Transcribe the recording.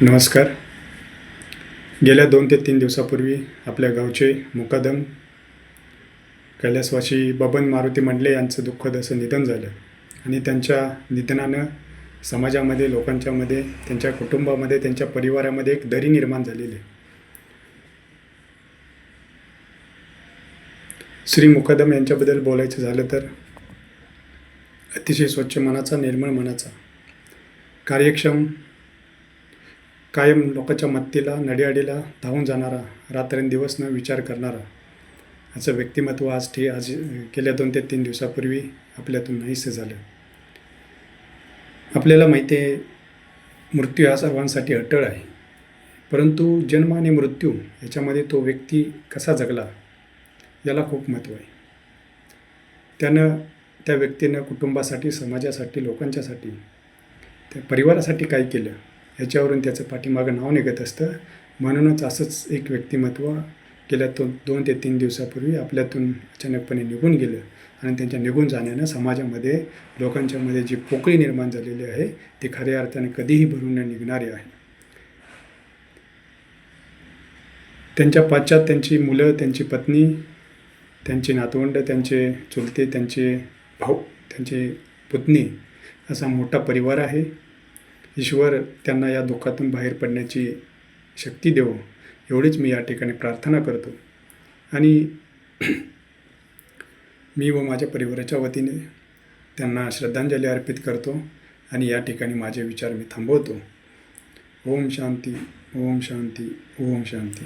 नमस्कार. गेल्या 2 ते 3 दिवसापूर्वी आपल्या गावचे मुकादम कैलासवासी बबन मारुती मंडले यांचं दुःखद असं निधन झालं आणि त्यांच्या निधनानं समाजामध्ये, लोकांच्यामध्ये, त्यांच्या कुटुंबामध्ये, त्यांच्या परिवारामध्ये एक दरी निर्माण झालेली आहे. श्री मुकादम यांच्याबद्दल बोलायचं झालं तर अतिशय स्वच्छ मनाचा, निर्मळ मनाचा, कार्यक्षम, कायम लोकांच्या मदतीला, नडीअडीला धावून जाणारा, रात्रंदिवस न विचार करणारा असं व्यक्तिमत्व आज गेल्या 2 ते 3 दिवसापूर्वी आपल्यातून नाहीसं झालं. आपल्याला माहिती आहे, मृत्यू हा सर्वांसाठी अटळ आहे, परंतु जन्म आणि मृत्यू याच्यामध्ये तो व्यक्ती कसा जगला याला खूप महत्त्व आहे. त्या व्यक्तीनं कुटुंबासाठी, समाजासाठी, लोकांच्यासाठी, त्या परिवारासाठी काय केलं याच्यावरून त्याचं पाठीमागं नाव निघत असतं. म्हणूनच असंच एक व्यक्तिमत्व गेल्या 2 ते 3 दिवसापूर्वी आपल्यातून अचानकपणे निघून गेलं आणि त्यांच्या निघून जाण्यानं समाजामध्ये, लोकांच्यामध्ये जी पोकळी निर्माण झालेली आहे ती खऱ्या अर्थाने कधीही भरून न निघणारी आहे. त्यांच्या पाश्चात त्यांची मुलं, त्यांची पत्नी, त्यांची नातवंड, त्यांचे चुलते, त्यांचे भाऊ, त्यांचे पुतणी असा मोठा परिवार आहे. ईश्वर त्यांना या दुःखातून बाहेर पडण्याची शक्ती देवो एवढीच मी या ठिकाणी प्रार्थना करतो आणि मी व माझ्या परिवाराच्या वतीने त्यांना श्रद्धांजली अर्पित करतो आणि या ठिकाणी माझे विचार मी थांबवतो. ओम शांती, ओम शांती, ओम शांती.